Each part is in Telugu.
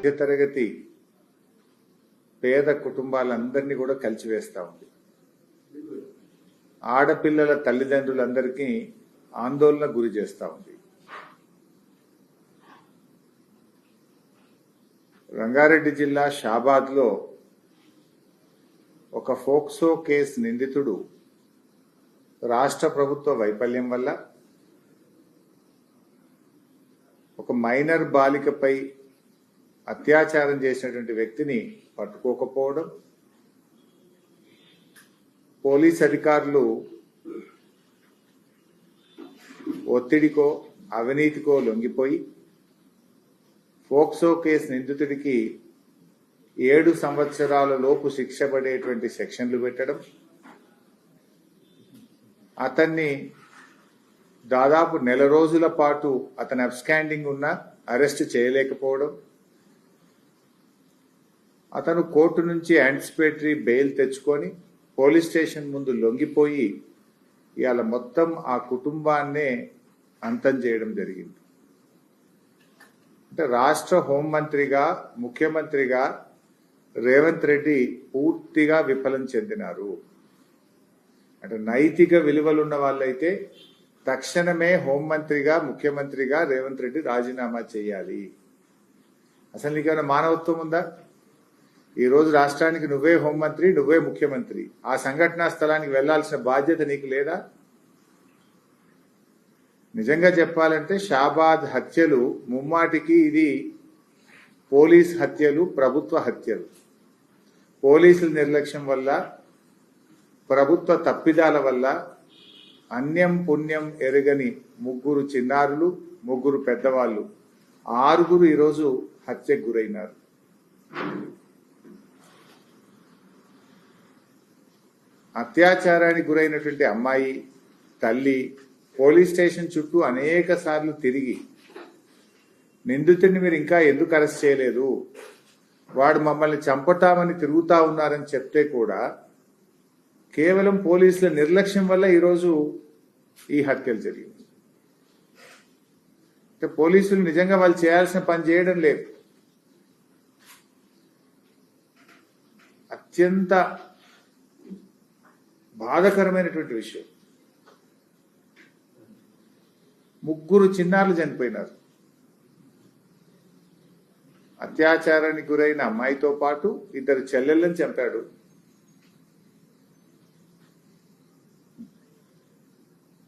మధ్యతరగతి పేద కుటుంబాలందరినీ కూడా కలిసివేస్తా ఉంది. ఆడపిల్లల తల్లిదండ్రులందరికీ ఆందోళన గురి చేస్తూ ఉంది. రంగారెడ్డి జిల్లా షాబాద్లో ఒక ఫోక్సో కేసు నిందితుడు రాష్ట్ర ప్రభుత్వ వైఫల్యం వల్ల ఒక మైనర్ బాలికపై అత్యాచారం చేసినటువంటి వ్యక్తిని పట్టుకోకపోవడం, పోలీస్ అధికారులు ఒత్తిడికో అవినీతికో లొంగిపోయి ఫోక్సో కేసు నిందితుడికి 7 సంవత్సరాల లోపు శిక్ష పడేటువంటి సెక్షన్లు పెట్టడం, అతన్ని దాదాపు నెల రోజుల పాటు అతను అబ్స్కాండింగ్ ఉన్నా అరెస్ట్ చేయలేకపోవడం, అతను కోర్టు నుంచి యాంటిసిపేటరీ బెయిల్ తెచ్చుకొని పోలీస్ స్టేషన్ ముందు లొంగిపోయి ఇవాళ మొత్తం ఆ కుటుంబాన్నే అంతం చేయడం జరిగింది. అంటే రాష్ట్ర హోంమంత్రిగా ముఖ్యమంత్రిగా రేవంత్ రెడ్డి పూర్తిగా విఫలం చెందినారు. అంటే నైతిక విలువలున్న వాళ్ళైతే తక్షణమే హోంమంత్రిగా ముఖ్యమంత్రిగా రేవంత్ రెడ్డి రాజీనామా చేయాలి. అసలు నీకేమైనా మానవత్వం ఉందా? ఈరోజు రాష్ట్రానికి నువ్వే హోంమంత్రి, నువ్వే ముఖ్యమంత్రి. ఆ సంఘటనా స్థలానికి వెళ్లాల్సిన బాధ్యత నీకు లేదా? నిజంగా చెప్పాలంటే షాబాద్ హత్యలు ముమ్మాటికి ఇది పోలీస్ హత్యలు, ప్రభుత్వ హత్యలు. పోలీసుల నిర్లక్ష్యం వల్ల, ప్రభుత్వ తప్పిదాల వల్ల అన్యం పుణ్యం ఎరగని 3 చిన్నారులు, 3 పెద్దవాళ్ళు, 6 ఈరోజు హత్యకు గురైనారు. అత్యాచారానికి గురైనటువంటి అమ్మాయి తల్లి పోలీస్ స్టేషన్ చుట్టూ అనేక సార్లు తిరిగి నిందితుడిని మీరు ఇంకా ఎందుకు అరెస్ట్ చేయలేదు, వాడు మమ్మల్ని చంపుతామని తిరుగుతా ఉన్నారని చెప్తే కూడా కేవలం పోలీసుల నిర్లక్ష్యం వల్ల ఈరోజు ఈ హత్యలు జరిగింది. అంటే పోలీసులు నిజంగా వాళ్ళు చేయాల్సిన పని చేయడం లేదు. అత్యంత బాధాకరమైనటువంటి విషయం. 3 చిన్నారులు చనిపోయినారు. అత్యాచారానికి గురైన అమ్మాయితో పాటు 2 చెల్లెళ్ళని చంపాడు.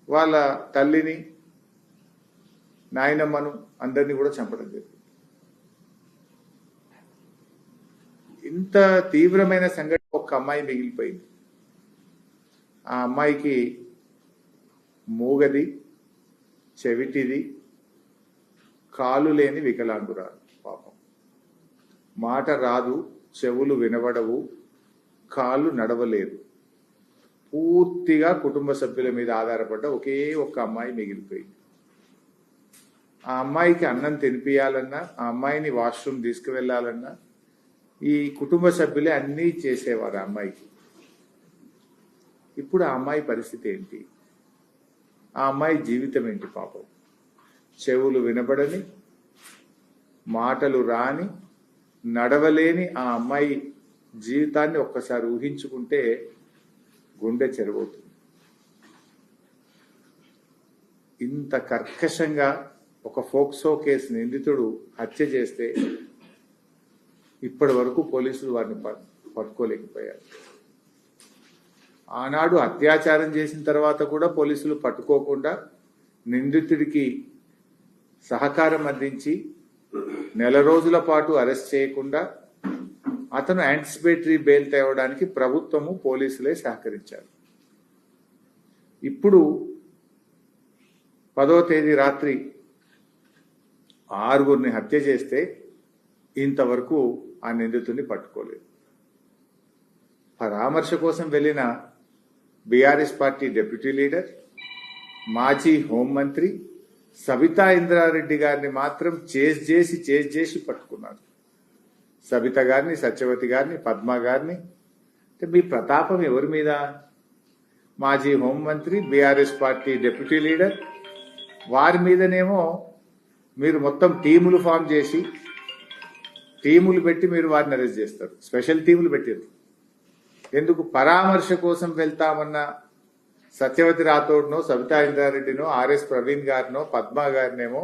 వాళ్ళ తల్లిని, నాయనమ్మను అందరినీ కూడా చంపడం జరిగింది. ఇంత తీవ్రమైన సంఘటన ఒక్క అమ్మాయి మిగిలిపోయింది. ఆ అమ్మాయికి మూగది, చెవిటిది, కాలు లేని వికలాంగురాలు. పాపం మాట రాదు, చెవులు వినబడవు, కాళ్ళు నడవలేదు. పూర్తిగా కుటుంబ సభ్యుల మీద ఆధారపడ్డ ఒకే ఒక్క అమ్మాయి మిగిలిపోయింది. ఆ అమ్మాయికి అన్నం తినిపియాలన్నా, ఆ అమ్మాయిని వాష్రూమ్ తీసుకువెళ్లాలన్నా ఈ కుటుంబ సభ్యులే అన్నీ చేసేవారు ఆ అమ్మాయికి. ఇప్పుడు ఆ అమ్మాయి పరిస్థితి ఏంటి? ఆ అమ్మాయి జీవితం ఏంటి? పాపం చెవులు వినబడని, మాటలు రాని, నడవలేని ఆ అమ్మాయి జీవితాన్ని ఒక్కసారి ఊహించుకుంటే గుండె చెరువవుతుంది. ఇంత కర్కశంగా ఒక ఫోక్సో కేసు నిందితుడు హత్య చేస్తే ఇప్పటి వరకు పోలీసులు వారిని పట్టుకోలేకపోయారు. ఆనాడు అత్యాచారం చేసిన తర్వాత కూడా పోలీసులు పట్టుకోకుండా నిందితుడికి సహకారం అందించి నెల రోజుల పాటు అరెస్ట్ చేయకుండా అతను యాంటిసిపేటరీ బెయిల్ తేవడానికి ప్రభుత్వము, పోలీసులే సహకరించారు. ఇప్పుడు 10వ తేదీ రాత్రి 6 హత్య చేస్తే ఇంతవరకు ఆ నిందితుడిని పట్టుకోలేదు. పరామర్శ కోసం వెళ్లిన బీఆర్ఎస్ పార్టీ డిప్యూటీ లీడర్, మాజీ హోంమంత్రి సబితా ఇంద్రారెడ్డి గారిని మాత్రం చేజ్ చేసి పట్టుకున్నారు. సబిత గారిని, సత్యవతి గారిని, పద్మ గారిని. మీ ప్రతాపం ఎవరి మీద? మాజీ హోంమంత్రి, బీఆర్ఎస్ పార్టీ డిప్యూటీ లీడర్, వారి మీదనేమో మీరు మొత్తం టీములు ఫామ్ చేసి టీములు పెట్టి మీరు వారిని అరెస్ట్ చేస్తారు. స్పెషల్ టీములు పెట్టారు. ఎందుకు? పరామర్శ కోసం వెళ్తామన్న సత్యవతి రాథోడ్నో, సబితా ఇంద్రారెడ్డినో, ఆర్ఎస్ ప్రవీణ్ గారినో, పద్మా గారినేమో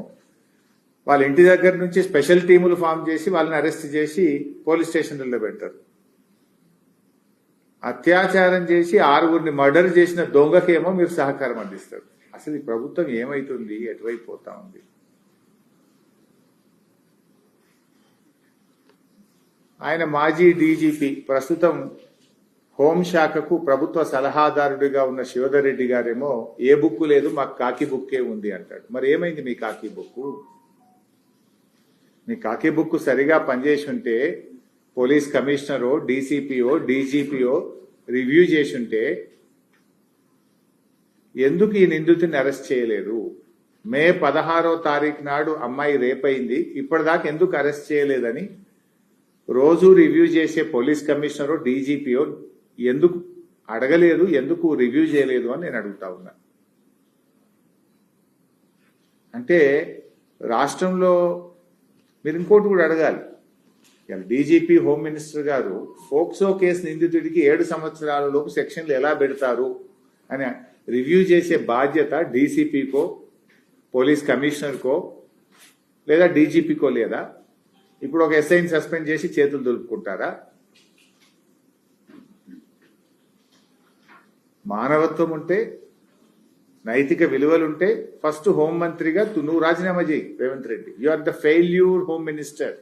వాళ్ళ ఇంటి దగ్గర నుంచి స్పెషల్ టీములు ఫామ్ చేసి వాళ్ళని అరెస్ట్ చేసి పోలీస్ స్టేషన్లలో పెడతారు. అత్యాచారం చేసి 6గురిని మర్డర్ చేసిన దొంగకేమో మీరు సహకారం అందిస్తారు. అసలు ఈ ప్రభుత్వం ఏమైతుంది? ఎటువైపు పోతా ఉంది? ఆయన మాజీ డీజీపీ, ప్రస్తుతం హోంశాఖకు ప్రభుత్వ సలహాదారుడిగా ఉన్న శివధర్ రెడ్డి గారేమో ఏ బుక్ లేదు, మాకు కాకి బుక్కే ఉంది అంటాడు. మరి ఏమైంది మీ కాకి బుక్? మీ కాకి బుక్ సరిగా పనిచేసి ఉంటే పోలీస్ కమిషనరో, డీసీపీఓ, డీజీపీఓ రివ్యూ చేసి ఉంటే ఎందుకు ఈ నిందితుడిని అరెస్ట్ చేయలేదు? మే 16వ తారీఖు నాడు అమ్మాయి రేపైంది, ఇప్పటిదాకా ఎందుకు అరెస్ట్ చేయలేదని రోజు రివ్యూ చేసే పోలీస్ కమిషనరో, డీజీపీఓ ఎందుకు అడగలేదు, ఎందుకు రివ్యూ చేయలేదు అని నేను అడుగుతా ఉన్నా. అంటే రాష్ట్రంలో మీరు ఇంకోటి కూడా అడగాలి. డీజీపీ, హోమ్ మినిస్టర్ గారు ఫోక్సో కేసు నిందితుడికి 7 సంవత్సరాల లోపు సెక్షన్లు ఎలా పెడతారు అని రివ్యూ చేసే బాధ్యత డీసీపీకో, పోలీస్ కమిషనర్కో లేదా డీజీపీకో లేదా? ఇప్పుడు ఒక ఎస్ఐని సస్పెండ్ చేసి చేతులు దులుపుకుంటారా? మానవత్వం ఉంటే, నైతిక విలువలుంటే ఫస్ట్ హోంమంత్రిగా నువ్వు రాజీనామా చేయి Revanth Reddy. You are the failure home minister.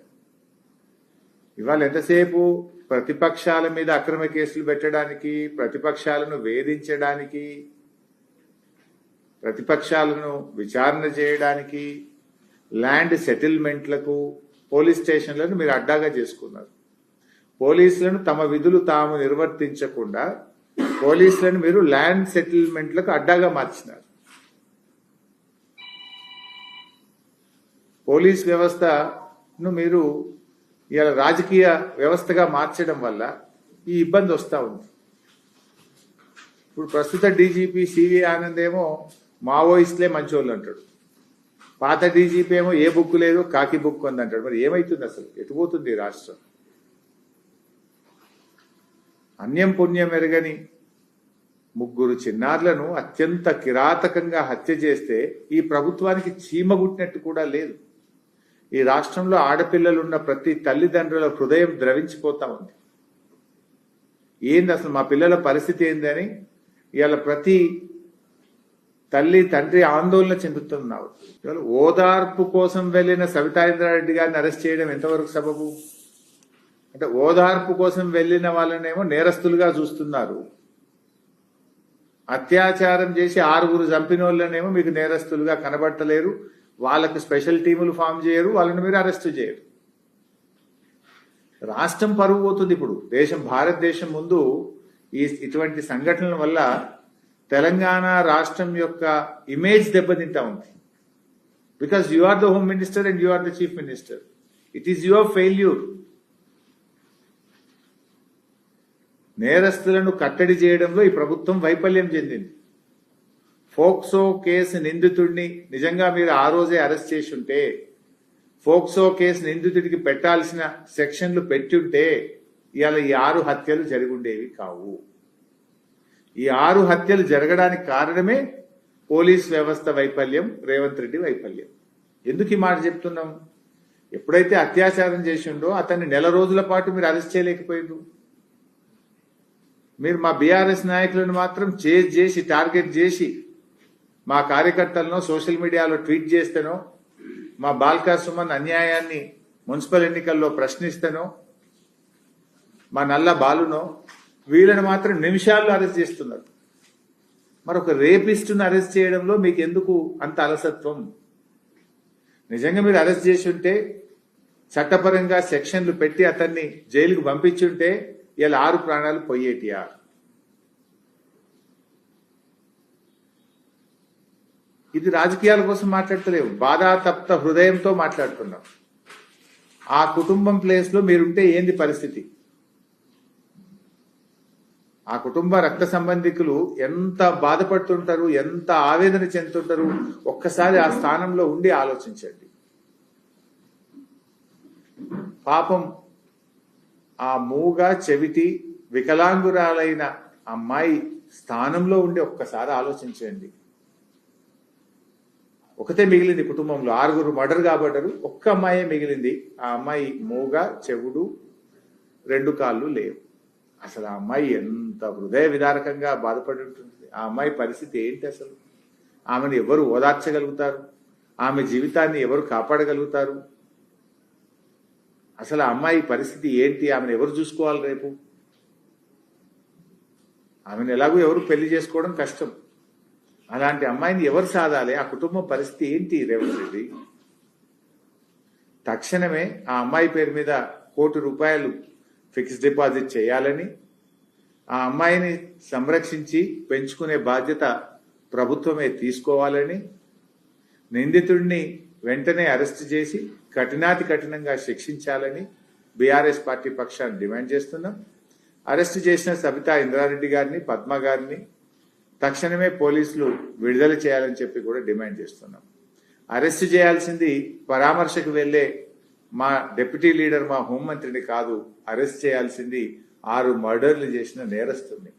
ఇవాళ ఎంతసేపు ప్రతిపక్షాల మీద అక్రమ కేసులు పెట్టడానికి, ప్రతిపక్షాలను వేధించడానికి, ప్రతిపక్షాలను విచారణ చేయడానికి, ల్యాండ్ సెటిల్మెంట్లకు పోలీస్ స్టేషన్లను మీరు అడ్డాగా చేసుకున్నారు. పోలీసులను తమ విధులు తాము నిర్వర్తించకుండా పోలీసులను మీరు ల్యాండ్ సెటిల్మెంట్లకు అడ్డాగా మార్చినారు. పోలీస్ వ్యవస్థను మీరు ఇలా రాజకీయ వ్యవస్థగా మార్చడం వల్ల ఈ ఇబ్బంది వస్తూ ఉంది. ఇప్పుడు ప్రస్తుత డీజీపీ సివి ఆనంద్ ఏమో మావోయిస్టులే మంచోళ్ళు అంటాడు. పాత డీజీపీ ఏమో ఏ బుక్ లేదు, కాకి బుక్ ఉంది అంటాడు. మరి ఏమైతుంది? అసలు ఎటుపోతుంది రాష్ట్రం? అన్యం పుణ్యం ఎరగని 3 చిన్నారులను అత్యంత కిరాతకంగా హత్య చేస్తే ఈ ప్రభుత్వానికి చీమగుట్టినట్టు కూడా లేదు. ఈ రాష్ట్రంలో ఆడపిల్లలున్న ప్రతి తల్లిదండ్రుల హృదయం ద్రవించిపోతా ఉంది. ఏంది అసలు మా పిల్లల పరిస్థితి ఏందని ఇవాళ ప్రతి తల్లి తండ్రి ఆందోళన చెందుతున్నారు. ఇవాళ ఓదార్పు కోసం వెళ్లిన సబితా ఇంద్రారెడ్డి గారిని అరెస్ట్ చేయడం ఎంతవరకు సబబు? అంటే ఓదార్పు కోసం వెళ్లిన వాళ్ళనేమో నేరస్తులుగా చూస్తున్నారు. అత్యాచారం చేసి 6గురు చంపిన వాళ్ళనేమో మీకు నేరస్తులుగా కనబడతలేరు. వాళ్ళకు స్పెషల్ టీములు ఫామ్ చేయరు, వాళ్ళని మీరు అరెస్ట్ చేయరు. రాష్ట్రం పరువు పోతుంది. ఇప్పుడు భారతదేశం ముందు ఇటువంటి సంఘటనల వల్ల తెలంగాణ రాష్ట్రం యొక్క ఇమేజ్ దెబ్బతింటా ఉంది. Because you are the home minister and you are the chief minister. It is your failure. నేరస్తులను కట్టడి చేయడంలో ఈ ప్రభుత్వం వైఫల్యం చెందింది. ఫోక్సో కేసు నిందితుడిని నిజంగా మీరు ఆ రోజే అరెస్ట్ చేసి ఉంటే, ఫోక్సో కేసు నిందితుడికి పెట్టాల్సిన సెక్షన్లు పెట్టుంటే ఇవాళ ఈ 6 హత్యలు జరిగుండేవి కావు. ఈ 6 హత్యలు జరగడానికి కారణమే పోలీస్ వ్యవస్థ వైఫల్యం, రేవంత్ రెడ్డి వైఫల్యం. ఎందుకు ఈ మాట చెప్తున్నాం? ఎప్పుడైతే అత్యాచారం చేసిండో అతన్ని నెల రోజుల పాటు మీరు అరెస్ట్ చేయలేకపోయిండ్రు. మీరు మా బీఆర్ఎస్ నాయకులను మాత్రం చేసి టార్గెట్ చేసి మా కార్యకర్తలను సోషల్ మీడియాలో ట్వీట్ చేస్తేనో, మా బాల్కా సుమన్ అన్యాయాన్ని మున్సిపల్ ఎన్నికల్లో ప్రశ్నిస్తేనో, మా నల్ల బాలునో వీళ్ళని మాత్రం నిమిషాల్లో అరెస్ట్ చేస్తున్నారు. మరొక రేపిస్టును అరెస్ట్ చేయడంలో మీకు ఎందుకు అంత అలసత్వం? నిజంగా మీరు అరెస్ట్ చేసి ఉంటే, చట్టపరంగా సెక్షన్లు పెట్టి అతన్ని జైలుకు పంపించుంటే ఇలా 6 ప్రాణాలు పోయేటియా? ఇది రాజకీయాల కోసం మాట్లాడతలేవు, బాధాతప్త హృదయంతో మాట్లాడుతున్నాం. ఆ కుటుంబం ప్లేస్ లో మీరుంటే ఏంది పరిస్థితి? ఆ కుటుంబ రక్త సంబంధికులు ఎంత బాధపడుతుంటారు, ఎంత ఆవేదన చెందుతుంటారు? ఒక్కసారి ఆ స్థానంలో ఉండి ఆలోచించండి. పాపం ఆ మూగ చెవిటి వికలాంగురాలైన అమ్మాయి స్థానంలో ఉండి ఒక్కసారి ఆలోచించండి. ఒకతే మిగిలింది కుటుంబంలో, 6 మర్డర్ కాబడ్డారు, ఒక్క అమ్మాయే మిగిలింది. ఆ అమ్మాయి మూగ, చెవుడు, 2 కాళ్ళు లేవు. అసలు ఆ అమ్మాయి ఎంత హృదయ విదారకంగా బాధపడి ఉంటుంది. ఆ అమ్మాయి పరిస్థితి ఏంటి అసలు? ఆమెను ఎవరు ఓదార్చగలుగుతారు? ఆమె జీవితాన్ని ఎవరు కాపాడగలుగుతారు? అసలు ఆ అమ్మాయి పరిస్థితి ఏంటి? ఆమెను ఎవరు చూసుకోవాలి రేపు? ఆమెను ఎలాగో ఎవరు పెళ్లి చేసుకోవడం కష్టం. అలాంటి అమ్మాయిని ఎవరు సాధాలి? ఆ కుటుంబం పరిస్థితి ఏంటి రేవంత్ రెడ్డి? తక్షణమే ఆ అమ్మాయి పేరు మీద ₹1 కోటి ఫిక్స్డ్ డిపాజిట్ చేయాలని, ఆ అమ్మాయిని సంరక్షించి పెంచుకునే బాధ్యత ప్రభుత్వమే తీసుకోవాలని, నిందితుడిని వెంటనే అరెస్ట్ చేసి కఠినాతి కఠినంగా శిక్షించాలని బీఆర్ఎస్ పార్టీ పక్షాన్ని డిమాండ్ చేస్తున్నాం. అరెస్ట్ చేసిన సబితా ఇంద్రారెడ్డి గారిని, పద్మ గారిని తక్షణమే పోలీసులు విడుదల చేయాలని చెప్పి కూడా డిమాండ్ చేస్తున్నాం. అరెస్ట్ చేయాల్సింది పరామర్శకు వెళ్లే మా డిప్యూటీ లీడర్, మా హోంమంత్రిని కాదు. అరెస్ట్ చేయాల్సింది 6 మర్డర్లు చేసిన నేరస్తుల్ని.